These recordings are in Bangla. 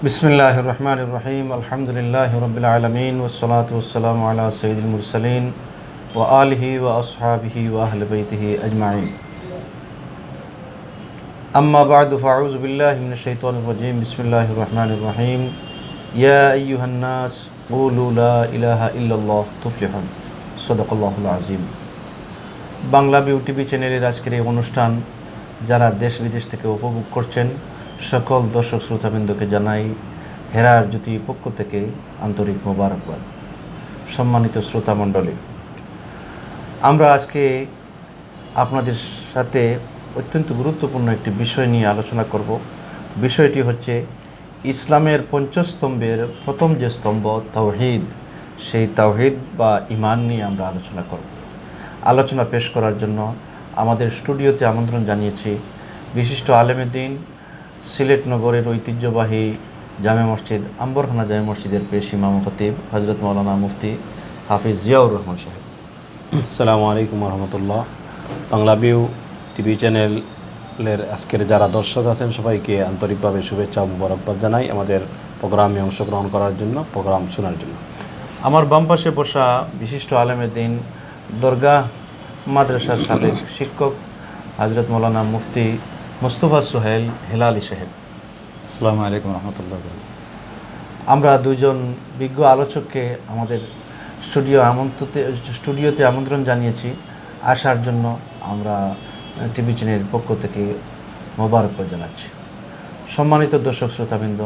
বিসমিল্লাহির রহমানির রহিম আলহামদুলিল্লাহি রাব্বিল আলামিন ওয়াসসালাতু ওয়াসসালামু আলা সাইয়্যিদিল মুরসালিন ওয়া আলিহি ওয়া আসহাবিহি ওয়া আহলি বাইতিহি আজমাইন। আম্মা বা'দু ফাআউযু বিল্লাহি মিনাশ শাইতানির রাজীম। বিসমিল্লাহির রহমানির রহিম। ইয়া আইয়ুহান নাস কুলু লা ইলাহা ইল্লাল্লাহ তুফলিহুন। সাদাকাল্লাহুল আযীম। বাংলা ভিউ টিভি চ্যানেলের আজকের এই অনুষ্ঠান যারা দেশ বিদেশ থেকে উপভোগ করছেন সকল দর্শক শ্রোতাবৃন্দকে জানাই হেরার জ্যোতির পক্ষ থেকে আন্তরিক মোবারকবাদ। সম্মানিত শ্রোতামণ্ডলী, আমরা আজকে আপনাদের সাথে অত্যন্ত গুরুত্বপূর্ণ একটি বিষয় নিয়ে আলোচনা করব। বিষয়টি হচ্ছে ইসলামের পঞ্চস্তম্ভের প্রথম যে স্তম্ভ তাওহীদ, সেই তাওহীদ বা ঈমান নিয়ে আমরা আলোচনা করব। আলোচনা পেশ করার জন্য আমাদের স্টুডিওতে আমন্ত্রণ জানিয়েছি বিশিষ্ট আলেমে দ্বীন, সিলেট নগরের ঐতিহ্যবাহী জামে মসজিদ আম্বরখানা জামে মসজিদের পেশ ইমাম খতিব হযরত মাওলানা মুফতি হাফিজ জিয়াউর রহমান সাহেব। আসসালামু আলাইকুম রহমতুল্লাহ। বাংলা ভিউ টিভি চ্যানেলের আজকের যারা দর্শক আছেন সবাইকে আন্তরিকভাবে শুভেচ্ছা ও মোবারকবাদ জানাই আমাদের প্রোগ্রামে অংশগ্রহণ করার জন্য, প্রোগ্রাম শোনার জন্য। আমার বাম পাশে বসা বিশিষ্ট আলেমে দ্বীন, দরগাহ মাদ্রাসার সাবেক শিক্ষক হযরত মাওলানা মুফতি মুস্তফা সোহেল হেলালি সাহেব। আসসালামু আলাইকুম রহমতুল্লাহ। আমরা দুইজন বিজ্ঞ আলোচককে আমাদের স্টুডিওতে আমন্ত্রণ জানিয়েছি আসার জন্য। আমরা টিভি চ্যানেলের পক্ষ থেকে মোবারকবাদ জানাচ্ছি। সম্মানিত দর্শক শ্রোতাবৃন্দ,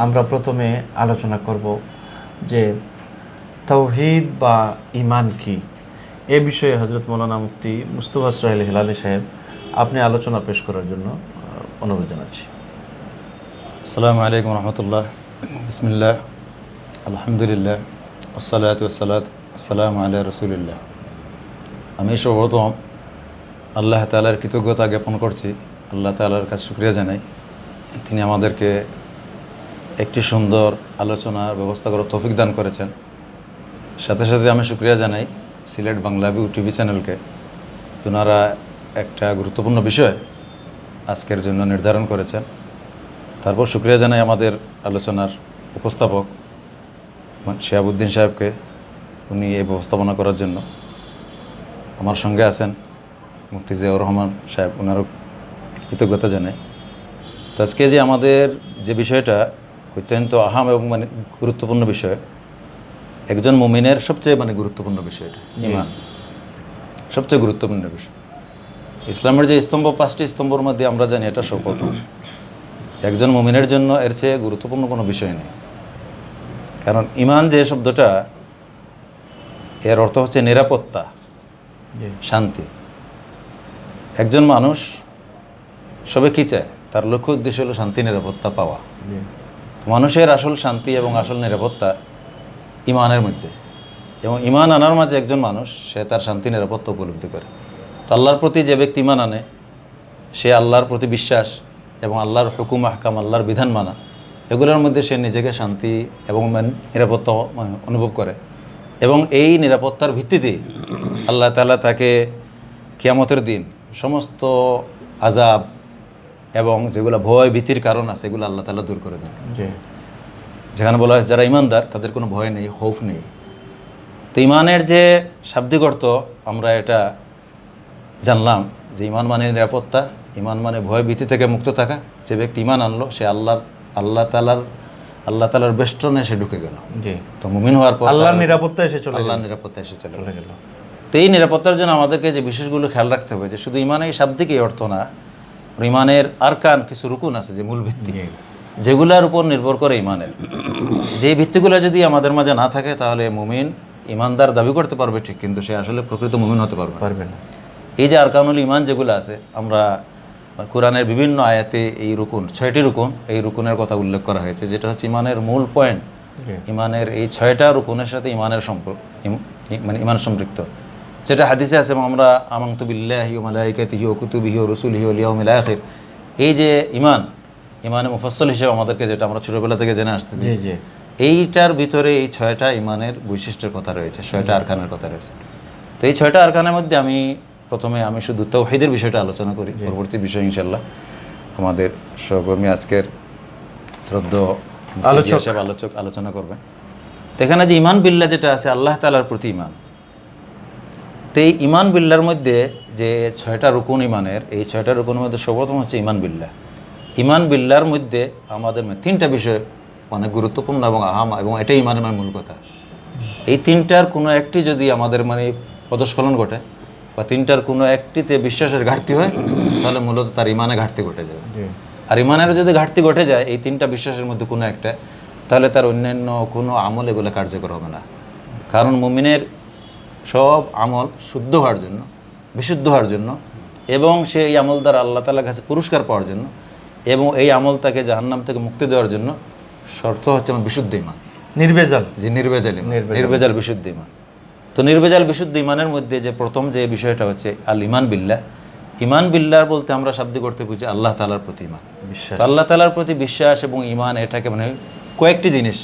আমরা প্রথমে আলোচনা করব যে তাওহীদ বা ঈমান কি। এ বিষয়ে হযরত মাওলানা মুফতি মুস্তফা সোহেল হেলালি সাহেব আপনি আলোচনা পেশ করার জন্য অনুরোধ জানাচ্ছি। আসসালামু আলাইকুম রহমতুল্লাহ। বিসমিল্লাহ, আলহামদুলিল্লাহ, ওয়াসসালাতু ওয়াসসালামু আলা রাসূলিল্লাহ। আমি সর্বপ্রথম আল্লাহ তাআলার কৃতজ্ঞতা জ্ঞাপন করছি, আল্লাহ তাআলার কাছে শুকরিয়া জানাই, তিনি আমাদেরকে একটি সুন্দর আলোচনার ব্যবস্থা করার তৌফিক দান করেছেন। সাথে সাথে আমি শুকরিয়া জানাই সিলেট বাংলা ভিউ টিভি চ্যানেলকে, ওনারা একটা গুরুত্বপূর্ণ বিষয় আজকের জন্য নির্ধারণ করেছেন। তারপর শুকরিয়া জানাই আমাদের আলোচনার উপস্থাপক শিহাবুদ্দিন সাহেবকে, উনি এই ব্যবস্থাপনা করার জন্য। আমার সঙ্গে আছেন মুফতি জিয়াউর রহমান সাহেব, ওনারও কৃতজ্ঞতা জানাই। তো আজকে যে আমাদের যে বিষয়টা অত্যন্ত আহাম এবং গুরুত্বপূর্ণ বিষয়, একজন মুমিনের সবচেয়ে গুরুত্বপূর্ণ বিষয় এটা ঈমান, সবচেয়ে গুরুত্বপূর্ণ বিষয়। ইসলামের যে স্তম্ভ, 5টি স্তম্ভের মধ্যে আমরা জানি এটা সর্বপ্রথম। একজন মুমিনের জন্য এর চেয়ে গুরুত্বপূর্ণ কোনো বিষয় নেই। কারণ ঈমান যে শব্দটা, এর অর্থ হচ্ছে নিরাপত্তা, শান্তি। একজন মানুষ সবে কী চায়? তার লক্ষ্য উদ্দেশ্য হলো শান্তি, নিরাপত্তা পাওয়া। মানুষের আসল শান্তি এবং আসল নিরাপত্তা ঈমানের মধ্যে, এবং ঈমান আনার মাঝে একজন মানুষ সে তার শান্তি নিরাপত্তা উপলব্ধি করে। তো আল্লাহর প্রতি যে ব্যক্তি ঈমান আনে, সে আল্লাহর প্রতি বিশ্বাস এবং আল্লাহর হুকুম আহকাম, আল্লাহর বিধান মানা, এগুলোর মধ্যে সে নিজেকে শান্তি এবং নিরাপত্তা অনুভব করে। এবং এই নিরাপত্তার ভিত্তিতে আল্লাহ তাআলা তাকে কিয়ামতের দিন সমস্ত আযাব এবং যেগুলো ভয় ভীতির কারণ আছে এগুলো আল্লাহ তাআলা দূর করে দেন। যেখানে বলা হয় যারা ঈমানদার তাদের কোনো ভয় নেই, খৌফ নেই। তো ঈমানের যে শাব্দিক অর্থ আমরা এটা জানলাম যে ঈমান মানে নিরাপত্তা, ঈমান মানে ভয় ভীতি থেকে মুক্ত থাকা। যে ব্যক্তি ঈমান আনলো সে আল্লাহ তাআলার বেষ্টনে সে ঢুকে গেল। তো মুমিন হওয়ার পর আল্লাহর নিরাপত্তা এসে চলে গেল। তো এই নিরাপত্তার জন্য আমাদেরকে যে বিষয়গুলো খেয়াল রাখতে হবে যে শুধু ঈমানের শাব্দিক এই অর্থ না, ঈমানের আরকান, কিছু রুকুন আছে যে মূল ভিত্তি, যেগুলোর উপর নির্ভর করে ঈমানের। যে ভিত্তিগুলো যদি আমাদের মাঝে না থাকে তাহলে মুমিন ঈমানদার দাবি করতে পারবে ঠিক, কিন্তু সে আসলে প্রকৃত মুমিন হতে পারবে না। এই যে আরকানুল ঈমান যেগুলো আছে, আমরা কোরআনের বিভিন্ন আয়াতে এই রুকুন, 6টি রুকুন, এই রুকুনের কথা উল্লেখ করা হয়েছে, যেটা হচ্ছে ঈমানের মূল পয়েন্ট। ঈমানের এই 6টা রুকুনের সাথে ঈমানের সম্পর্ক, ঈমান সম্পৃক্ত। যেটা হাদিসে আছে, আমরা আমানতু বিল্লাহি ওয়া মালাইকাতিহি ওয়া কুতুবিহি ওয়া রুসুলিহি ওয়াল ইয়াউমিল আখির। এই যে ঈমানে মুফাসসাল হিসেবে আমাদেরকে যেটা আমরা ছোটবেলা থেকে জেনে আসতেছি, এইটার ভিতরে এই 6টা ঈমানের বৈশিষ্ট্যের কথা রয়েছে, 6টা আরকানের কথা রয়েছে। তো এই 6টা আরকানের মধ্যে প্রথমে আমি শুধু তাওহীদের বিষয়টা আলোচনা করি, পরবর্তী বিষয় ইনশাআল্লাহ আমাদের সহকর্মী আজকের শ্রদ্ধেয় আলোচক আলোচনা করবেন। তো এখানে যে ইমান বিল্লাহ যেটা আছে, আল্লাহ তাআলার প্রতি ইমান, তো এই ইমান বিল্লার মধ্যে যে 6টা রুকুন ইমানের, এই 6টা রুকুনের মধ্যে সর্বপ্রথম হচ্ছে ইমান বিল্লাহ। ইমান বিল্লাহর মধ্যে আমাদের 3টা বিষয় অনেক গুরুত্বপূর্ণ এবং আহাম, এবং এটাই ইমানের মূল কথা। এই 3টার কোনো একটি যদি আমাদের পদস্খলন ঘটে বা 3টার কোনো একটিতে বিশ্বাসের ঘাটতি হয়, তাহলে মূলত তার ইমানে ঘাটতি ঘটে যাবে। আর ইমানের যদি ঘাটতি ঘটে যায় এই 3টা বিশ্বাসের মধ্যে কোনো একটা, তাহলে তার অন্যান্য কোনো আমল এগুলো কার্যকর হবে না। কারণ মুমিনের সব আমল শুদ্ধ হওয়ার জন্য, বিশুদ্ধ হওয়ার জন্য, এবং সে এই আমল দ্বারা আল্লাহ তাআলার কাছে পুরস্কার পাওয়ার জন্য, এবং এই আমল তাকে জাহান্নাম থেকে মুক্তি দেওয়ার জন্য শর্ত হচ্ছে আমার বিশুদ্ধ ইমান, নির্ভেজাল। যে নির্ভেজাল বিশুদ্ধ ইমান। তো নির্ভেজাল বিশুদ্ধ ইমানের মধ্যে যে প্রথম যে বিষয়টা হচ্ছে আল ইমান বিল্লাহ। ইমান বিল্লাহ বলতে আমরা শাব্দিক করতে বুঝি আল্লাহ তাআলার প্রতি ইমান, আল্লাহ তাআলার প্রতি বিশ্বাস এবং ইমান। এটাকে কয়েকটি জিনিস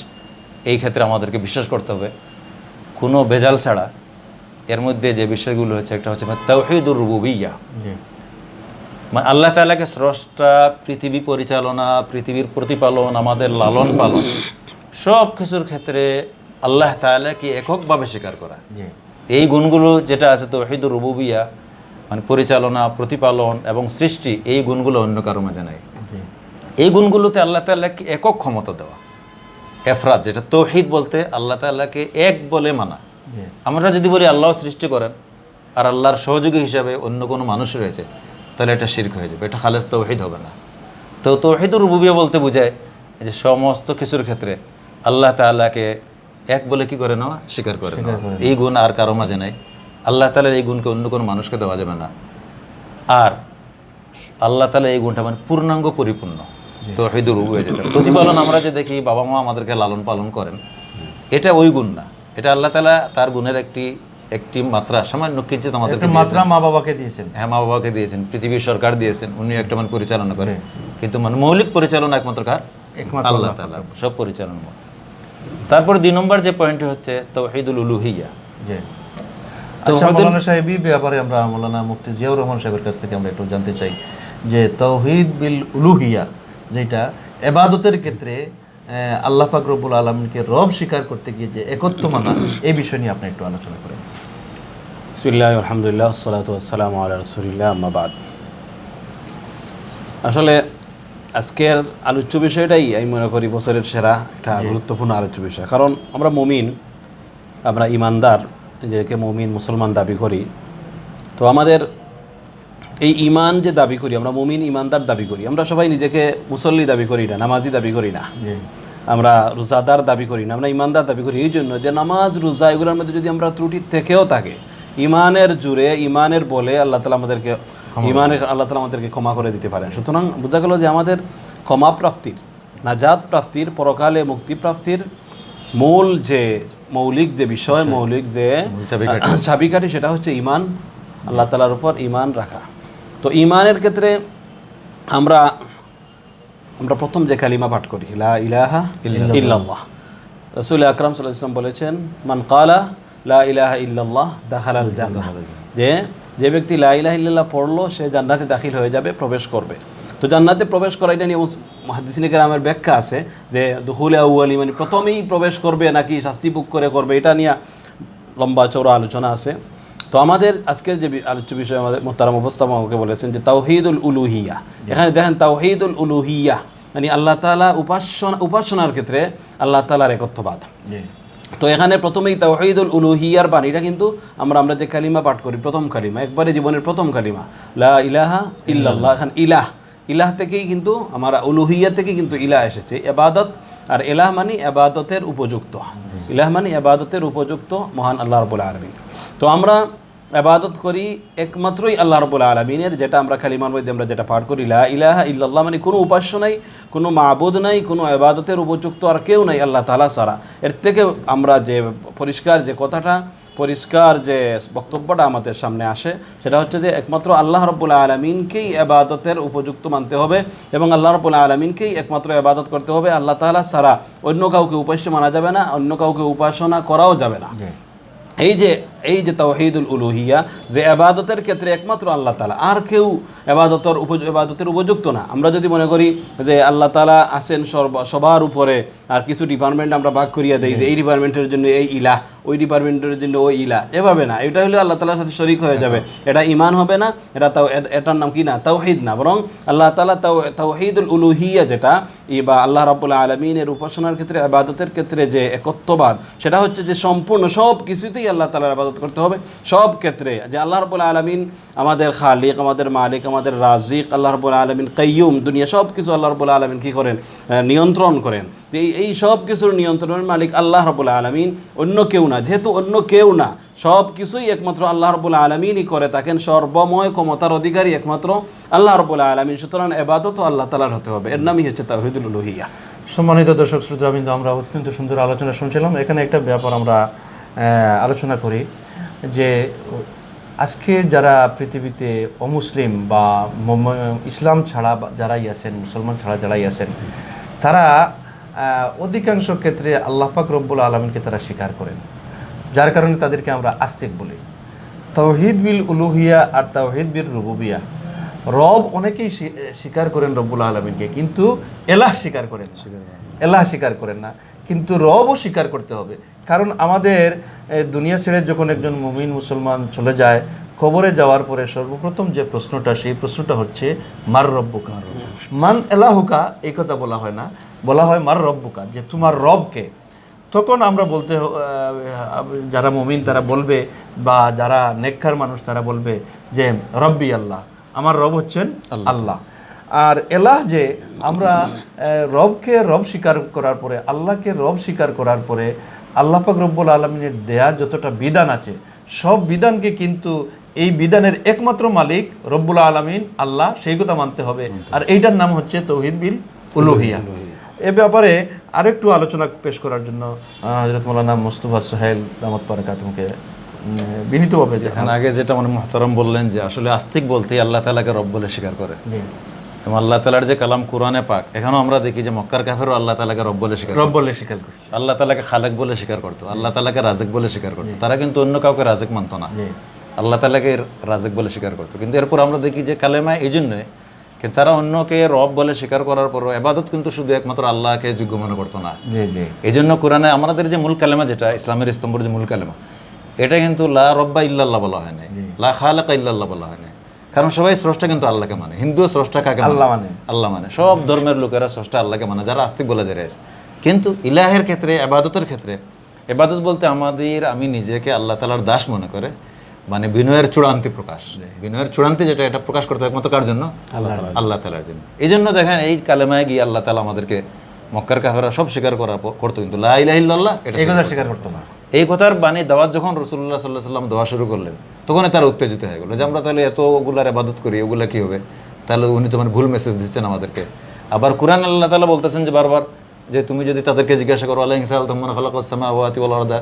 এই ক্ষেত্রে আমাদেরকে বিশ্বাস করতে হবে কোনো ভেজাল ছাড়া। এর মধ্যে যে বিষয়গুলো হচ্ছে, একটা হচ্ছে তাওহীদুর রুবুবিয়্যাহ, আল্লাহ তাআলাকে স্রষ্টা, পৃথিবী পরিচালনা, পৃথিবীর প্রতিপালন, আমাদের লালন পালন, সব কিছুর ক্ষেত্রে আল্লাহ তাআলাকে এককভাবে স্বীকার করা। এই গুণগুলো যেটা আছে তাওহীদুর রুবুবিয়্যাহ, পরিচালনা, প্রতিপালন এবং সৃষ্টি, এই গুণগুলো অন্য কারো মাঝে নাই। এই গুণগুলোতে আল্লাহ তাআলাকে একক ক্ষমতা দেওয়া, এফরাদ, যেটা তাওহীদ বলতে আল্লাহ তাআলাকে এক বলে মানা। আমরা যদি বলি আল্লাহ সৃষ্টি করেন আর আল্লাহর সহযোগী হিসাবে অন্য কোনো মানুষ রয়েছে, তাহলে এটা শিরক হয়ে যাবে, এটা খালেস তাওহীদ হবে না। তো তাওহীদুর রুবুবিয়্যাহ বলতে বোঝায় যে সমস্ত কিছুর ক্ষেত্রে আল্লাহ তাআলাকে এক বলে কি করে নেওয়া, স্বীকার করে নেওয়া। এই গুণ আর কারো মাঝে নাই। আল্লাহ তাআলার এই গুণকে অন্য কোনো মানুষকে দেওয়া যাবে না। আর আল্লাহ তাআলা এই গুণটা পূর্ণাঙ্গ, পরিপূর্ণ। তাওহীদুর রুবুবিয়্যাহ যেটা প্রতিপালন, আমরা যে দেখি বাবা মা আমাদেরকে লালন পালন করেন, এটা ওই গুণ না। এটা আল্লাহ তাআলা তার গুণের একটি মাত্রা, সামান্য কিঞ্চিত আমাদেরকে মাত্রা মা বাবাকে দিয়েছেন। হ্যাঁ, মা বাবাকে দিয়েছেন, পৃথিবীর সরকার দিয়েছেন, উনি একটা পরিচালনা করেন। কিন্তু মৌলিক পরিচালনা একমাত্র কার? আল্লাহ তাআলা, সব পরিচালনা। তারপর 2 নম্বর যে পয়েন্ট হচ্ছে তাওহীদুল উলুহিয়্যাহ। মাওলানা সাহেব, এই ব্যাপারে আমরা মাওলানা মুফতি জিয়াউর রহমান সাহেবের কাছ থেকে আমরা একটু জানতে চাই যে তাওহীদ বিল উলুহিয়্যাহ, যেটা ইবাদতের ক্ষেত্রে আল্লাহ পাক রব্বুল আলামিনকে রব স্বীকার করতে গিয়ে যে একত্ব মানা, এই বিষয় নিয়ে আপনি একটু আলোচনা করেন। বিসমিল্লাহির আলহামদুলিল্লাহ ওয়াসসালাতু ওয়াসসালামু আলা রাসূলিল্লাহ, আম্মা বাদ। আসলে আজকের আলোচ্য বিষয়টাই আমি মনে করি বছরের সেরা একটা গুরুত্বপূর্ণ আলোচ্য বিষয়। কারণ আমরা মুমিন, আমরা ইমানদার, যেকে মুমিন মুসলমান দাবি করি। তো আমাদের এই ইমান যে দাবি করি, আমরা মুমিন ইমানদার দাবি করি। আমরা সবাই নিজেকে মুসল্লি দাবি করি না, নামাজি দাবি করি না, আমরা রোজাদার দাবি করি না, আমরা ইমানদার দাবি করি এই জন্য যে নামাজ, রোজা এগুলোর মধ্যে যদি আমরা ত্রুটি থেকেও থাকে, ইমানের জুড়ে, ইমানের বলে আল্লাহ তাআলা আমাদেরকে আল্লাহ তাআলা আমাদেরকে ক্ষমা করে দিতে পারেন। সুতরাং বোঝা গেল যে আমাদের ক্ষমা প্রাপ্তির, নাজাত প্রাপ্তির, পরকালে মুক্তি প্রাপ্তির মূল যে মৌলিক যে বিষয়, মৌলিক যে চাবিকাঠি, সেটা হচ্ছে ইমান, আল্লাহ তাআলার উপর ইমান রাখা। তো ইমানের ক্ষেত্রে আমরা প্রথম যে কালিমা পাঠ করি, লা ইলাহা ইল্লাল্লাহ। রাসূল আকরাম সাল্লাল্লাহু আলাইহি ওয়াসাল্লাম বলেছেন, মান কালা লা ইলাহা ইল্লাল্লাহ দাখালাল জান্নাহ, যে ব্যক্তি লা ইলাহা ইল্লাল্লাহ পড়লো সে জান্নাতে দাখিল হয়ে যাবে, প্রবেশ করবে। তো জান্নাতে প্রবেশ করা, এটা নিয়ে মুহাদ্দিসিনে কেরামের ব্যাখ্যা আছে যে দুখুলে আউয়ালি, প্রথমেই প্রবেশ করবে নাকি শাস্তি ভোগ করে করবে, এটা নিয়ে লম্বা চওড়া আলোচনা আছে। তো আমাদের আজকের যে আলোচ্য বিষয়, আমাদের মুহতারাম উপস্থাপক আমাকে বলেছেন যে তাওহীদুল উলুহিয়্যাহ। এখানে দেখেন তাওহীদুল উলুহিয়্যাহ আল্লাহ তাআলা উপাসনার ক্ষেত্রে আল্লাহ তাআলার একত্ববাদ। তো এখানে প্রথমেই তাওহীদুল উলুহিয়্যার বাণীটা কিন্তু আমরা যে কালিমা পাঠ করি, প্রথম কালিমা, একবারে জীবনের প্রথম কালিমা লা ইলাহা ইল্লাল্লাহ। এখন ইলাহ থেকেই কিন্তু আমরা উলুহিয়্যাহ থেকে কিন্তু ইলাহ এসেছে, ইবাদত। আর ইলাহ মানে ইবাদতের উপযুক্ত, ইলাহ মানে ইবাদতের উপযুক্ত মহান আল্লাহ রাব্বুল আলামিন। তো আমরা ইবাদত করি একমাত্রই আল্লাহ রাব্বুল আলামিনের, যেটা আমরা কালিমার মধ্যে আমরা যেটা পাঠ করি লা ইলাহা ইল্লাল্লাহ, কোনো উপাস্য নাই, কোনো মাবুদ নাই, কোনো ইবাদতের উপযুক্ত আর কেউ নাই আল্লাহ তাআলা ছাড়া। এর থেকে আমরা যে পরিষ্কার যে বক্তব্যটা আমাদের সামনে আসে, সেটা হচ্ছে যে একমাত্র আল্লাহ রাব্বুল আলামিনকেই ইবাদতের উপযুক্ত মানতে হবে এবং আল্লাহ রাব্বুল আলামিনকেই একমাত্র ইবাদত করতে হবে। আল্লাহ তাআলা ছাড়া অন্য কাউকে উপাস্য মানা যাবে না, অন্য কাউকে উপাসনা করাও যাবে না। এই যে এই যে তাওহীদুল উলুহিয়া, যে ইবাদতের ক্ষেত্রে একমাত্র আল্লাহ তাআলা, আর কেউ ইবাদতের উপযুক্ত না। আমরা যদি মনে করি যে আল্লাহ তাআলা আছেন সবার উপরে, আর কিছু ডিপার্টমেন্ট আমরা ভাগ করিয়া দেই যে এই ডিপার্টমেন্টের জন্য এই ইলাহ, ওই ডিপার্টমেন্টের জন্য ওই ইলাহ, এভাবে না। এটা হলো আল্লাহ তাআলার সাথে শরীক হয়ে যাবে, এটা ঈমান হবে না, এটার নাম কি না, তাওহীদ না। বরং আল্লাহ তাআলা তাওহীদুল উলুহিয়া যেটা, বা আল্লাহ রাব্বুল আলামিনের উপাসনার ক্ষেত্রে, ইবাদতের ক্ষেত্রে যে একত্ববাদ, সেটা হচ্ছে যে সম্পূর্ণ সব কিছুতেই আল্লাহ তাআলার ইবাদত করতে হবে, সব ক্ষেত্রে। যে আল্লাহ রাব্বুল আলামিন আমাদের খালিক, আমাদের মালিক, আমাদের রাজিক, আল্লাহ রাব্বুল আলামিন কাইয়ুম, দুনিয়া সব কিছু আল্লাহ রাব্বুল আলামিন কি করেন, নিয়ন্ত্রণ করেন। এই সব কিছুর নিয়ন্ত্রণের মালিক আল্লাহ রাব্বুল আলামিন, অন্য কেউ না। যেহেতু অন্য কেউ না, সব কিছুই একমাত্র আল্লাহ রাব্বুল আলামিনই করে থাকেন, সর্বময় ক্ষমতার অধিকারী একমাত্র আল্লাহ রাব্বুল আলামিন। সুতরাং ইবাদতও আল্লাহ তাআলার হতে হবে, এর নামই হচ্ছে তাওহীদুল উলুহিয়া। সম্মানিত দর্শক শ্রোতাবৃন্দ, আমরা অত্যন্ত সুন্দর আলোচনা শুনছিলাম। এখানে একটা ব্যাপার আমরা আলোচনা করি যে আজকে যারা পৃথিবীতে অমুসলিম বা ইসলাম ছাড়া যারাই আছেন, মুসলমান ছাড়া যারাই আছেন, তারা অধিকাংশ ক্ষেত্রে আল্লাহ পাক রব্বুল আলামিনকে তারা স্বীকার করেন, যার কারণে তাদেরকে আমরা আস্তিক বলি। তাওহীদ বিল উলুহিয়া আর তাওহীদ বিল রুবুবিয়া, রব অনেকেই স্বীকার করেন রব্বুল আলামিনকে, কিন্তু এলাহ স্বীকার করেন, এলাহ স্বীকার করেন না। কিন্তু রবও স্বীকার করতে হবে, কারণ আমাদের দুনিয়া ছেড়ে যখন একজন মুমিন মুসলমান চলে যায়, কবরে যাওয়ার পরে সর্বপ্রথম যে প্রশ্নটা, সেই প্রশ্নটা হচ্ছে মার রব্বুকা, মান এলাহুকা। এই কথা বলা হয় না, বলা হয় মার রব্বুকা, যে তোমার রবকে। তখন আমরা যারা মুমিন তারা বলবে, বা যারা নেককার মানুষ তারা বলবে যে রব্বি আল্লাহ, আমার রব হচ্ছেন আল্লাহ। আর এলাহ, যে আমরা রবকে রব স্বীকার করার পরে, আল্লাহকে রব স্বীকার করার পরে, আল্লাহ পাক রব্বুল আলামিনের দেয়া যতটা বিধান আছে, সব বিধানকে কিন্তু এই বিধানের একমাত্র মালিক রব্বুল আলামিন আল্লাহ, সেই কথা মানতে হবে। আর এইটার নাম হচ্ছে তাওহীদ বিল উলুহিয়া। এ ব্যাপারে আরেকটু আলোচনা পেশ করার জন্য হযরত মাওলানা মুস্তাফা সোহেল দামাত বারাকাতুহুকে বিনীতভাবে, এখানে আগে যেটা মানে মুহতারাম বললেন যে আসলে আস্তিক বলতেই আল্লাহ তাআলাকে রব বলে স্বীকার করে, এবং আল্লাহ তাআলার যে কালাম কোরআনে পাক, এখানেও আমরা দেখি যে মক্কার কাফেরও আল্লাহ তাআলাকে রব বলে স্বীকার করতো, আল্লাহ তাআলাকে খালেক বলে স্বীকার করতো, আল্লাহ তাআলাকে রাজিক বলে স্বীকার করতো। তারা কিন্তু অন্য কাউকে রাজিক মানতো না, আল্লাহ তাআলাকে রাজিক বলে স্বীকার করতো। কিন্তু এরপর আমরা দেখি যে কালেমা এই জন্যই, কিন্তু তারা অন্যকে রব বলে স্বীকার করার পরও ইবাদত কিন্তু শুধু একমাত্র আল্লাহকে যোগ্য মনে করতো না। এই জন্য কোরআনে আমাদের যে মূল কালেমা, যেটা ইসলামের স্তম্ভের যে মূল কালেমা, এটা কিন্তু লা রব্বা ইল্লাল্লাহ বলা হয় নাই, লা খালাকা ইল্লাল্লাহ বলা হয় নাই। কারণ সবাই স্রষ্টা কিন্তু আল্লাহকে মানে। হিন্দু স্রষ্টা কাকে মানে? আল্লাহ মানে। সব ধর্মের লোকেরা স্রষ্টা আল্লাহকে মানে, যারা আস্তিক বলে যারা আছে। কিন্তু ইলাহের ক্ষেত্রে, ইবাদতের ক্ষেত্রে, ইবাদত বলতে আমি নিজেকে আল্লাহ তাআলার দাস মনে করে, মানে বিনয়ের চূড়ান্তি প্রকাশ, বিনয়ের চূড়ান্তি যেটা, এটা প্রকাশ করতে একমাত্র কার জন্য? আল্লাহ তাআলার জন্য। এই জন্য দেখেন এই কালেমায় গিয়ে আল্লাহ তাআলা আমাদেরকে, মক্কার কাফেররা সব স্বীকার করতো, কিন্তু লা ইলাহা ইল্লাল্লাহ এটা স্বীকার করতো না। এই কথার বাণী দাওয়াত যখন রাসূলুল্লাহ সাল্লাল্লাহু আলাইহি ওয়াসাল্লাম দেওয়া শুরু করলেন, তখন তারা উত্তেজিত হয়ে গেল যে আমরা তাহলে এতগুলার ইবাদত করি, ওগুলা কি হবে? তাহলে উনি তো মানে ভুল মেসেজ দিচ্ছেন আমাদেরকে। আবার কুরআন আল্লাহ তাআলা বলতেছেন যে বারবার, যে তুমি যদি তাদেরকে জিজ্ঞাসা করো আল্লাহ ইনসাল তোমরা খালাকাস সামাওয়াতি ওয়াল আরদা,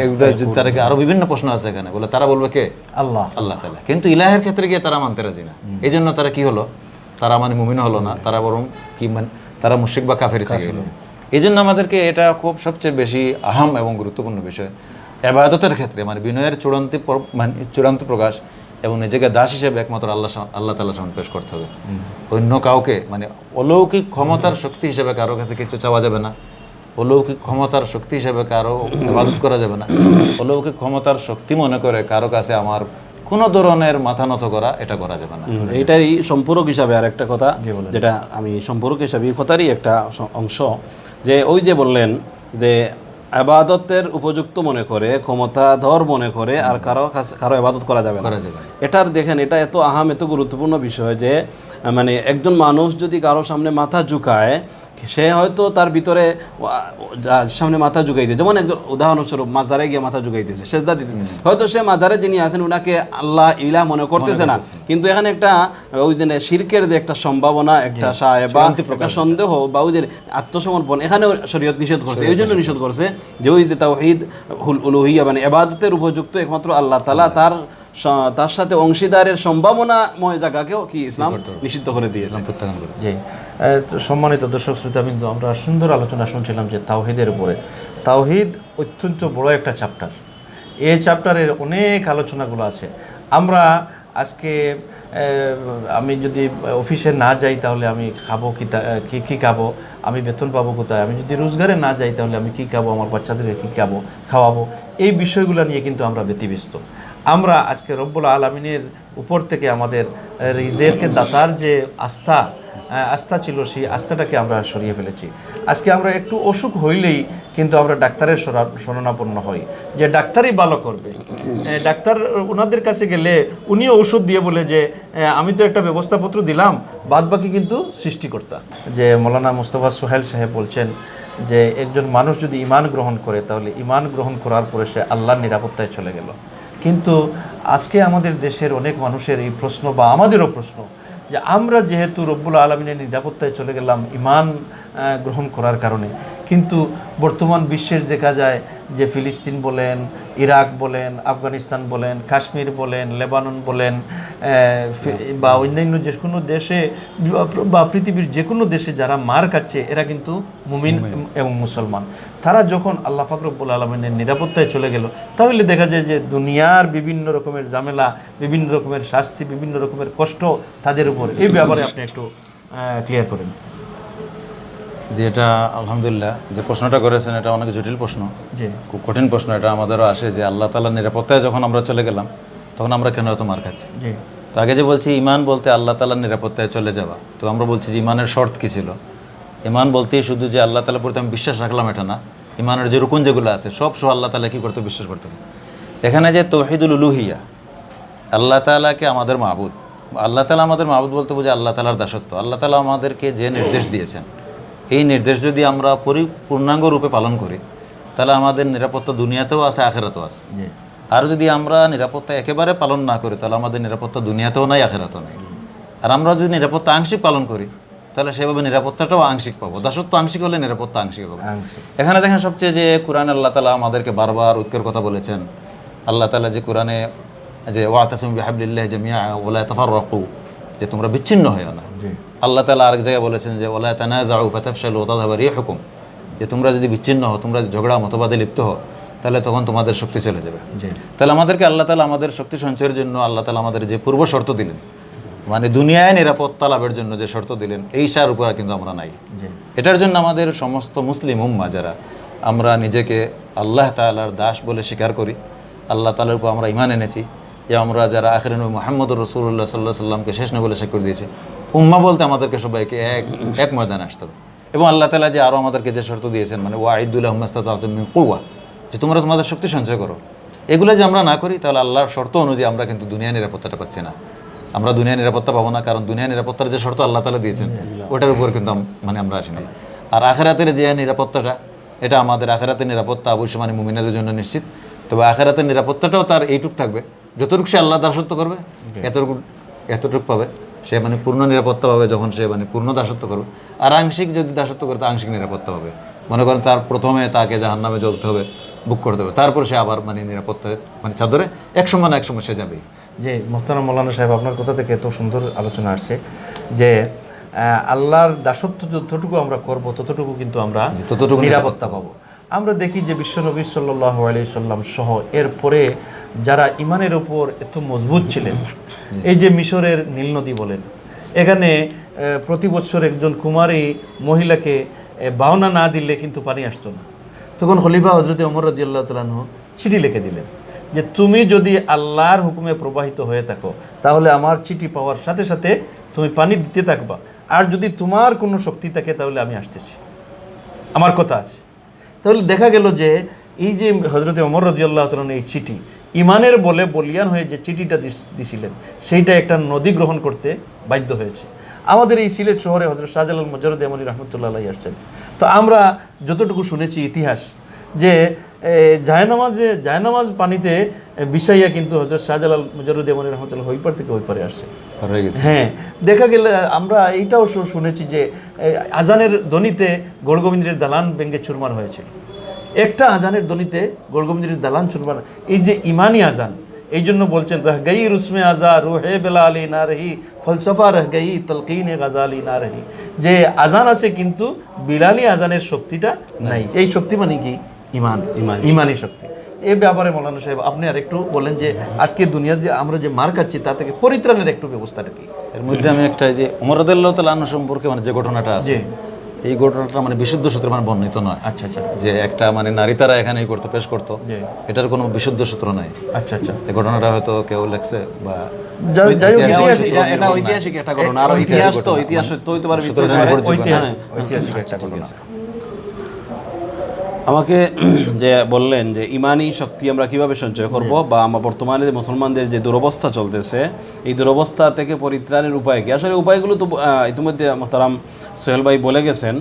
এগুলো যদি তাদেরকে আরো বিভিন্ন প্রশ্ন আছে এখানে, বলে তারা বলবে কে? আল্লাহ তাআলা। কিন্তু ইলাহের ক্ষেত্রে গিয়ে তারা মানতে রাজি না। এই জন্য তারা কি হলো? তারা মানে মুমিন হলো না, তারা বরং কি মানে তারা মুশরিক বা কাফের থেকে গেল। এই জন্য আমাদেরকে এটা খুব সবচেয়ে বেশি আহাম এবং গুরুত্বপূর্ণ বিষয়, ইবাদতের ক্ষেত্রে মানে বিনয়ের চূড়ান্ত প্রকাশ, এবং নিজেকে দাস হিসেবে একমাত্র আল্লাহ তাআলার সামনে পেশ করতে হবে। অন্য কাউকে মানে অলৌকিক ক্ষমতার শক্তি হিসেবে কারো কাছে কিছু চাওয়া যাবে না, অলৌকিক ক্ষমতার শক্তি হিসেবে কারো ইবাদত করা যাবে না, অলৌকিক ক্ষমতার শক্তি মনে করে কারো কাছে আমার কোনো ধরনের মাথা নত করা, এটা করা যাবে না। এইটারই সম্পূরক হিসাবে আর একটা কথা, যেটা আমি সম্পূরক হিসাবে এই কথারই একটা অংশ, যে ওই যে বললেন যে ইবাদতের উপযুক্ত মনে করে, ক্ষমতাধর মনে করে আর কারো ইবাদত করা যাবে না। এটার দেখেন, এটা এত আহাম, এত গুরুত্বপূর্ণ বিষয় যে মানে একজন মানুষ যদি কারো সামনে মাথা ঝুঁকায়, সে হয়তো তার ভিতরে সামনে মাথা ঝুঁকাইতে, যেমন একজন উদাহরণস্বরূপ মাজারে গিয়ে মাথা ঝুঁকাইতেছে, সেজদা দিতেছে, হয়তো সে মাজারে যিনি আছেন উনাকে আল্লাহ ইলাহ মনে করতেছে না, কিন্তু এখানে একটা ওই যে শিরকের যে একটা সম্ভাবনা, একটা সায়বা, একটা সন্দেহ বা ওই যে আত্মসমর্পণ, এখানেও শরীয়ত নিষেধ করছে। এই জন্য নিষেধ করছে যে ওই যে তাওহীদ উলুহিয়া মানে ইবাদতের উপযুক্ত একমাত্র আল্লাহ তাআলা, তার সাথে অংশীদারের সম্ভাবনাময় জায়গাকেও কি ইসলাম নিষিদ্ধ করে দিয়েছে। জি, সম্মানিত দর্শক শ্রোতাবৃন্দ, আমরা সুন্দর আলোচনা শুনছিলাম যে তাওহীদের উপরে। তাওহীদ অত্যন্ত বড় একটা চ্যাপ্টার। এই চ্যাপ্টারের অনেক আলোচনাগুলো আছে। আমরা আজকে আমি যদি অফিসে না যাই তাহলে আমি খাবো কী খাবো, আমি বেতন পাবো কোথায়, আমি যদি রোজগারে না যাই তাহলে আমি কী খাবো, আমার বাচ্চাদেরকে কী খাওয়াবো, এই বিষয়গুলো নিয়ে কিন্তু আমরা ব্যতিব্যস্ত। আমরা আজকে রব্বুল আলামিনের উপর থেকে আমাদের রিজেকের দাতার যে আস্থা ছিল, সেই আস্থাটাকে আমরা সরিয়ে ফেলেছি। আজকে আমরা একটু অসুখ হইলেই কিন্তু আমরা ডাক্তারের শরণাপন্ন হই যে ডাক্তারই ভালো করবে। ডাক্তার ওনাদের কাছে গেলে উনিও ওষুধ দিয়ে বলে যে আমি তো একটা ব্যবস্থাপত্র দিলাম, বাদবাকি কিন্তু সৃষ্টিকর্তা। যে মৌলানা মুস্তফা সোহেল সাহেব বলছেন যে একজন মানুষ যদি ঈমান গ্রহণ করে তাহলে ঈমান গ্রহণ করার পরে সে আল্লাহর নিরাপত্তায় চলে গেল। কিন্তু আজকে আমাদের দেশের অনেক মানুষের এই প্রশ্ন, বা আমাদেরও প্রশ্ন, যে আমরা যেহেতু রব্বুল আলমিনের নিরাপত্তায় চলে গেলাম ঈমান গ্রহণ করার কারণে, কিন্তু বর্তমান বিশ্বের দেখা যায় যে ফিলিস্তিন বলেন, ইরাক বলেন, আফগানিস্তান বলেন, কাশ্মীর বলেন, লেবানন বলেন, বা অন্যান্য যে কোনো দেশে বা পৃথিবীর যে কোনো দেশে যারা মার খাচ্ছে এরা কিন্তু মুমিন এবং মুসলমান। তারা যখন আল্লাহ পাক রব্বুল আলমিনের নিরাপত্তায় চলে গেল, তাহলে দেখা যায় যে দুনিয়ার বিভিন্ন রকমের ঝামেলা, বিভিন্ন রকমের শাস্তি, বিভিন্ন রকমের কষ্ট তাদের উপর। এই ব্যাপারে আপনি একটু ক্লিয়ার করেন। যে এটা আলহামদুলিল্লাহ যে প্রশ্নটা করেছেন এটা অনেক জটিল প্রশ্ন, খুব কঠিন প্রশ্ন। এটা আমাদেরও আসে যে আল্লাহ তাআলার নিরাপত্তায় যখন আমরা চলে গেলাম তখন আমরা কেন এত মার খাচ্ছি। তো আগে যে বলছি ঈমান বলতে আল্লাহ তাআলার নিরাপত্তায় চলে যাওয়া, তো আমরা বলছি যে ঈমানের শর্ত কী ছিল। ঈমান বলতেই শুধু যে আল্লাহ তাআলার প্রতি আমি বিশ্বাস রাখলাম এটা না, ঈমানের যে রুকুন যেগুলো আছে সব আল্লাহ তাআলা কী করতে বিশ্বাস করতে হবে। এখানে যে তৌহিদুল উলুহিয়া, আল্লাহ তাআলাকে আমাদের মাবুদ, আল্লাহ তাআলা আমাদের মাবুদ বলতে বোঝে আল্লাহ তাআলার দাসত্ব। আল্লাহ তাআলা আমাদেরকে যে নির্দেশ দিয়েছেন, এই নির্দেশ যদি আমরা পূর্ণাঙ্গ রূপে পালন করি তাহলে আমাদের নিরাপত্তা দুনিয়াতেও আছে, আখেরাতেও আছে। আর যদি আমরা নিরাপত্তা একেবারে পালন না করি তাহলে আমাদের নিরাপত্তা দুনিয়াতেও নাই, আখেরাতেও নাই। আর আমরা যদি নিরাপত্তা আংশিক পালন করি তাহলে সেভাবে নিরাপত্তাটাও আংশিক পাবো। দাসত্ব আংশিক হলে নিরাপত্তা আংশিক হবে। এখানে দেখেন সবচেয়ে যে কোরআনে আল্লাহ তাআলা আমাদেরকে বারবার ঐক্যের কথা বলেছেন। আল্লাহ তাআলা যে কোরআনে যে ওয়াতাসিমু বিহাবলিল্লাহি জামিআ ওয়া লা তাফাররাকু, যে তোমরা বিচ্ছিন্ন হয়ো না। আল্লাহ তাআলা আরেক জায়গায় বলেছেন যে ওয়ালা তানাযাউ ফাতাফশালু ওয়া তাযহাবা রিহুকুম, যে তোমরা যদি বিচ্ছিন্ন হও, তোমরা ঝগড়া মতবাদে লিপ্ত হও, তাহলে তখন তোমাদের শক্তি চলে যাবে। তাহলে আমাদেরকে আল্লাহ তাআলা আমাদের শক্তি সঞ্চয়ের জন্য আল্লাহ তাআলা আমাদের যে পূর্ব শর্ত দিলেন, মানে দুনিয়ায় নিরাপত্তা লাভের জন্য যে শর্ত দিলেন, এই সার উপর কিন্তু আমরা নাই। এটার জন্য আমাদের সমস্ত মুসলিম উম্মাহ যারা আমরা নিজেকে আল্লাহ তাআলার দাস বলে স্বীকার করি, আল্লাহ তাআলার উপর আমরা ঈমান এনেছি, যে আমরা যারা আখিরে নবী মুহাম্মদুর রাসূলুল্লাহ সাল্লাল্লাহু আলাইহি সাল্লামকে শেষ নবী বলে স্বীকার দিয়েছি, উম্মাহ বলতে আমাদেরকে সবাইকে এক ময়দানে আসতে হবে। এবং আল্লাহ তাআলা যে আরও আমাদেরকে যে শর্ত দিয়েছেন, মানে ওয়াইদু লাহুম মাসতাতাতুম মিন কুওয়া, যে তোমরা তোমাদের শক্তি সঞ্চয় করো, এগুলো যে আমরা না করি তাহলে আল্লাহর শর্ত অনুযায়ী আমরা কিন্তু দুনিয়া নিরাপত্তাটা পাচ্ছি না। আমরা দুনিয়া নিরাপত্তা পাবো না, কারণ দুনিয়া নিরাপত্তার যে শর্ত আল্লাহ তাআলা দিয়েছেন ওটার উপর কিন্তু মানে আমরা আসি না। আর আখিরাতের যে নিরাপত্তাটা, এটা আমাদের আখিরাতের নিরাপত্তা অবশ্যই মানে মুমিনদের জন্য নিশ্চিত। তবে আখিরাতের নিরাপত্তাটাও তার এইটুক থাকবে, যতটুকু সে আল্লাহ দাসত্ব করবে এতটুকু পাবে সে, মানে পূর্ণ নিরাপত্তা পাবে যখন সে মানে পূর্ণ দাসত্ব করবে। আর আংশিক যদি দাসত্ব করে তা আংশিক নিরাপত্তা হবে। মনে করেন তার প্রথমে তাকে জাহান্নামে জ্বলতে হবে, বুক করতে হবে, তারপর সে আবার মানে নিরাপত্তা মানে চাদরে এক সময় না এক সময় সে যাবেই। যে মোহতারাম মৌলানা সাহেব, আপনার কথা থেকে এত সুন্দর আলোচনা আসছে যে আল্লাহর দাসত্ব যতটুকু আমরা করব ততটুকু কিন্তু আমরা নিরাপত্তা পাবো। আমরা দেখি যে বিশ্বনবী সাল্লাল্লাহু আলাইহি সাল্লাম সহ এরপরে যারা ইমানের উপর এত মজবুত ছিলেন, এই যে মিশরের নীল নদী বলেন, এখানে প্রতি বছর একজন কুমারী মহিলাকে বাওনা না দিলে কিন্তু পানি আসতো না। তখন খলিফা হযরত ওমর রাদিয়াল্লাহু তাআলা আনহু চিঠি লিখে দিলেন যে তুমি যদি আল্লাহর হুকুমে প্রবাহিত হয়ে থাকো তাহলে আমার চিঠি পাওয়ার সাথে সাথে তুমি পানি দিতে থাকবা, আর যদি তোমার কোনো শক্তি থাকে তাহলে আমি আসতেছি, আমার কথা আছে। তাহলে দেখা গেল যে এই যে হযরত ওমর রাদিয়াল্লাহু তাআলা এই চিঠি ইমানের বলে বলিয়ান হয়ে যে চিঠিটা দিছিলেন, সেইটা একটা নদী গ্রহণ করতে বাধ্য হয়েছে। আমাদের এই সিলেট শহরে হযরত শাহজালাল মুজাররদ এমনি রহমতুল্লাহ আলাইহি আসছেন। তো আমরা যতটুকু শুনেছি ইতিহাস, যে জায়নামাজ পানিতে বিছাইয়া কিন্তু হযরত শাহজালাল মুজাররদ এমনি রহমতুল্লাহ ওই পার থেকে ওই পারে আসছে। হ্যাঁ, দেখা গেলে আমরা এইটাও শুনেছি যে আজানের ধ্বনিতে গড়গোবিন্দের দালান ভেঙে চুরমার হয়েছিল। একটা আজানের ধ্বনিতে গড়গোবিন্দের দালান চুরমার, এই যে ইমানি আজান, এই জন্য বলছেন রহ গই রুসমে আজা রুহে বেলালি না রহি ফলসফা রহ গই তলকিন গাজালি না রহি, যে আজান আছে কিন্তু বিলালি আজানের শক্তিটা নাই। এই শক্তি মানে কি? ইমানি শক্তি। এই ব্যাপারে মৌলানা সাহেব আপনি আর একটু বলেন যে আজকে দুনিয়া যে আমরা যে মার খাচ্ছি তা থেকে পরিত্রাণের একটু ব্যবস্থাটা কি? এর মধ্যে আমি একটা যে ওমর রাদিয়াল্লাহু তাআলা আনহু সম্পর্কে মানে যে ঘটনাটা আছে, এই ঘটনাটা মানে বিশুদ্ধ সূত্রে মানে বর্ণিত নয়। আচ্ছা আচ্ছা। যে একটা মানে নারী তারা এখানে করতো, পেশ করতো, এটার কোনো বিশুদ্ধ সূত্র নাই। আচ্ছা আচ্ছা। এই ঘটনাটা হয়তো কেউ লেখছে বা এটা ঐতিহাসিক একটা ঘটনা, আর ইতিহাস তো হইতে পারে, ঐতিহাসিক একটা ঘটনা। আমাকে যে বললেন যে ইমানি শক্তি আমরা কিভাবে সঞ্চয় করব, বা আমরা বর্তমানে যে মুসলমানদের যে দুরবস্থা চলতেছে এই দুরবস্থা থেকে পরিত্রাণের উপায় কি? আসলে উপায়গুলো তো ইতিমধ্যে মোহতারাম সোহেল ভাই বলে গেছেন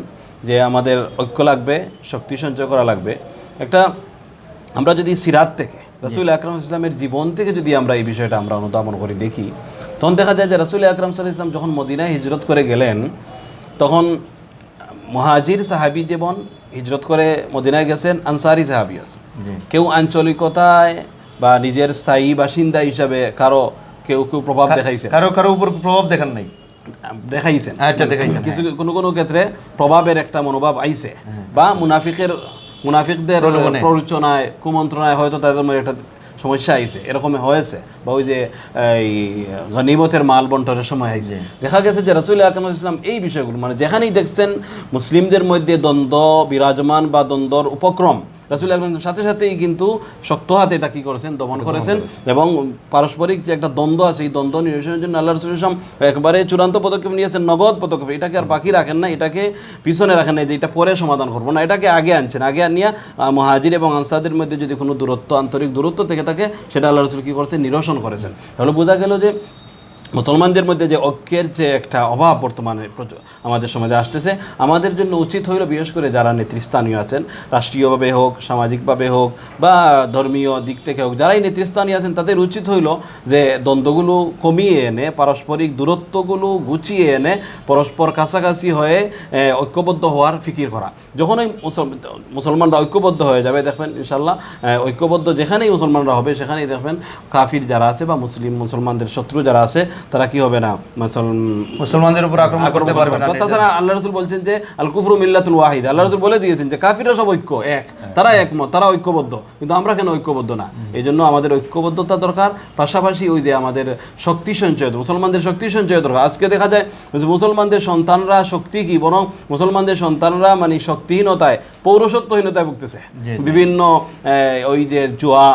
যে আমাদের ঐক্য লাগবে, শক্তি সঞ্চয় করা লাগবে। একটা আমরা যদি সিরাত থেকে রাসূল আকরাম ইসলামের জীবন থেকে যদি আমরা এই বিষয়টা আমরা অনুধাবন করে দেখি, তখন দেখা যায় যে রাসূল আকরাম সাল্লাল্লাহু আলাইহি ওয়াসাল্লাম যখন মদিনায় হিজরত করে গেলেন, তখন মুহাজির সাহাবী যেমন হিজরত করে মদিনায় গেছেন, আনসারি সাহাবী আছে। কেউ আঞ্চলিকতায় বা নিজের স্থায়ী বাসিন্দা হিসাবে কেউ প্রভাব দেখাইছে, কারো উপর প্রভাব দেখান নাই, দেখাইছেন। আচ্ছা, দেখাইছেন। কিছু কোনো ক্ষেত্রে প্রভাবের একটা মনোভাব আইছে, বা মুনাফিকদের প্ররোচনায়, কুমন্ত্রণায় হয়তো তাদের মধ্যে একটা সমস্যা আইছে, এরকম হয়েছে। বা ওই যে এই গনিমতের মাল বন্টনের সময় আইছে, দেখা গেছে যে রাসূল আকরাম সাল্লাল্লাহু আলাইহি ওয়াসাল্লাম এই বিষয়গুলো মানে যেখানেই দেখছেন মুসলিমদের মধ্যে দ্বন্দ্ব বিরাজমান বা দ্বন্দ্বর উপক্রম, রাসূল আকরাম সাথে সাথেই কিন্তু শক্ত হাতে এটা কি করেছেন, দমন করেছেন। এবং পারস্পরিক যে একটা দ্বন্দ্ব আছে, এই দ্বন্দ্ব নিরসনের জন্য আল্লাহ রাসূল সাল্লাল্লাহু আলাইহি ওয়াসাল্লাম একবারে চূড়ান্ত পদক্ষেপ নিয়েছেন, নগদ পদক্ষেপ। এটাকে আর বাকি রাখেন না, এটাকে পিছনে রাখেন না যে এটা পরে সমাধান করবো না, এটাকে আগে আনছেন। আগে আনিয়া মুহাজির এবং আনসারদের মধ্যে যদি কোনো দূরত্ব, আন্তরিক দূরত্ব থেকে থাকে, সেটা আল্লাহ রাসূল কি করেছেন, নিরসন করেছেন। তাহলে বোঝা গেল যে মুসলমানদের মধ্যে যে ঐক্যের যে একটা অভাব বর্তমানে আমাদের সমাজে আসতেছে, আমাদের জন্য উচিত হইল বিশেষ করে যারা নেতৃস্থানীয় আছেন, রাষ্ট্রীয়ভাবে হোক, সামাজিকভাবে হোক, বা ধর্মীয় দিক থেকে হোক, যারাই নেতৃস্থানীয় আছেন তাদের উচিত হইল যে দ্বন্দ্বগুলো কমিয়ে এনে, পারস্পরিক দূরত্বগুলো গুছিয়ে এনে, পরস্পর কাছাকাছি হয়ে ঐক্যবদ্ধ হওয়ার ফিকির করা। যখনই মুসলমানরা ঐক্যবদ্ধ হয়ে যাবে, দেখবেন ইনশাল্লাহ ঐক্যবদ্ধ যেখানেই মুসলমানরা হবে, সেখানেই দেখবেন কাফির যারা আছে বা মুসলমানদের শত্রু যারা আছে তারা কি হবে না, মুসলমানদের উপর আক্রমণ করতে পারবে না। তাছাড়া আল্লাহ রাসূল বলছেন যে আল কুফরু মিল্লাতুল ওয়াহিদ, আল্লাহ রাসূল বলে দিয়েছেন যে কাফিররা সব এক, তারা একমত, তারা ঐক্যবদ্ধ, কিন্তু আমরা কেন ঐক্যবদ্ধ না? এই জন্য আমাদের ঐক্যবদ্ধতা দরকার, পাশাপাশি ওই যে আমাদের শক্তি সঞ্চয়, মুসলমানদের শক্তি সঞ্চয় দরকার। আজকে দেখা যায় যে মুসলমানদের সন্তানরা শক্তি কি, বরং মুসলমানদের সন্তানরা মানে শক্তিহীনতায়, পৌরসত্বহীনতায় ভুগতেছে। বিভিন্ন ওই যে জুয়া,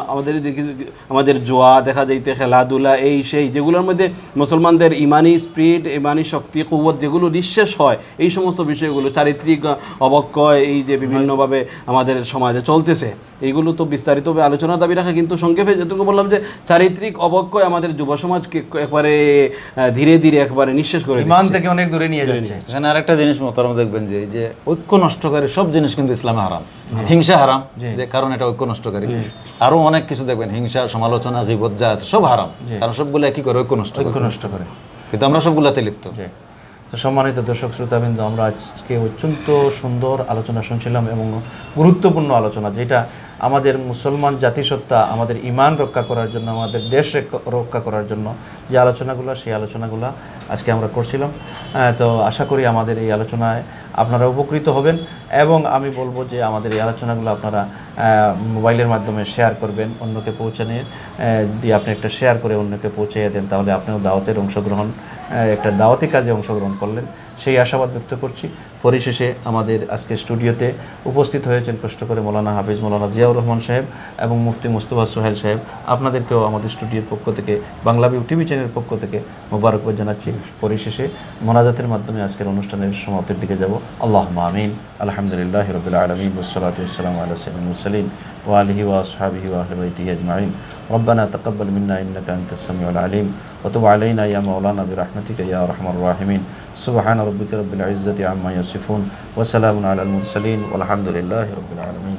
আমাদের জুয়া দেখা যাইতে, খেলাধুলা, এই সেই, যেগুলোর মধ্যে মুসলমানদের ইমানি স্পিরিট, ইমানি শক্তি, কুওয়াত যেগুলো নিঃশেষ হয়, এই সমস্ত বিষয়গুলো, চারিত্রিক অবক্ষয়, এই যে বিভিন্নভাবে আমাদের সমাজে চলতেছে, এইগুলো তো বিস্তারিতভাবে আলোচনার দাবি রাখে। কিন্তু সংক্ষেপে যেটুকু বললাম যে চারিত্রিক অবক্ষয় আমাদের যুব সমাজকে একবারে ধীরে ধীরে একবারে নিঃশেষ করে দিচ্ছে, ইমান থেকে অনেক দূরে নিয়ে যাচ্ছে। এখানে আরেকটা জিনিস মোহতারাম দেখবেন যে এই যে ঐক্য নষ্টকারী সব জিনিস কিন্তু ইসলামে হারাম। হিংসা হারাম, যে কারণ এটা ঐক্য নষ্টকারী। আরো অনেক কিছু দেখবেন, হিংসা, সমালোচনা, গীবত যা আছে সব হারাম, কারণ সবগুলো কি করে, ঐক্য নষ্ট করে। কিন্তু আমরা সবগুলোতে লিপ্ত। তো সম্মানিত দর্শক শ্রোতাবৃন্দ, আমরা আজকে অত্যন্ত সুন্দর আলোচনা শুনছিলাম এবং গুরুত্বপূর্ণ আলোচনা, যেটা আমাদের মুসলমান জাতিসত্তা, আমাদের ঈমান রক্ষা করার জন্য, আমাদের দেশ রক্ষা করার জন্য যে আলোচনাগুলো, সেই আলোচনাগুলো আজকে আমরা করছিলাম। তো আশা করি আমাদের এই আলোচনায় আপনারা উপকৃত হবেন, এবং আমি বলবো যে আমাদের এই আলোচনাগুলো আপনারা মোবাইলের মাধ্যমে শেয়ার করবেন, অন্যকে পৌঁছানোর দিয়ে আপনি একটা শেয়ার করে অন্যকে পৌঁছিয়ে দেন, তাহলে আপনিও একটা দাওয়াতি কাজে অংশগ্রহণ করলেন, সেই আশাবাদ ব্যক্ত করছি। পরিশেষে আমাদের আজকে স্টুডিওতে উপস্থিত হয়েছেন কষ্ট করে মৌলানা হাফিজ মৌলানা জিয়াউর রহমান সাহেব এবং মুফতি মুস্তফা সোহেল সাহেব। আপনাদেরকেও আমাদের স্টুডিওর পক্ষ থেকে, বাংলাভিউ টিভি চ্যানেলের পক্ষ থেকে মোবারকবাদ জানাচ্ছি। পরিশেষে মোনাজাতের মাধ্যমে আজকের অনুষ্ঠানের সমাপ্তির দিকে যাব। আল্লাহুম্মা আমিন। আলহামদুলিল্লাহি রাব্বিল আলামিন, ওয়াসসালাতু ওয়াসসালামু আলা সাইয়্যিদিল মুরসালিন ওয়া আলিহি ওয়া আসহাবিহি ওয়া আহলি বাইতিহি আজমাইন। রব্বানা তাকাব্বাল মিন্না ইন্নাকা আনতাস সামিউল আলিম ওয়া তুব আলাইনা ইয়া মাওলানা বিরহমাতিকা ইয়া আরহামার রাহিমিন। সুবহানা রাব্বিকা রাব্বিল ইজ্জাতি আম্মা ইয়াসিফুন ওয়া সালামুন আলাল মুরসালিন ওয়ালহামদুলিল্লাহি রাব্বিল আলামিন।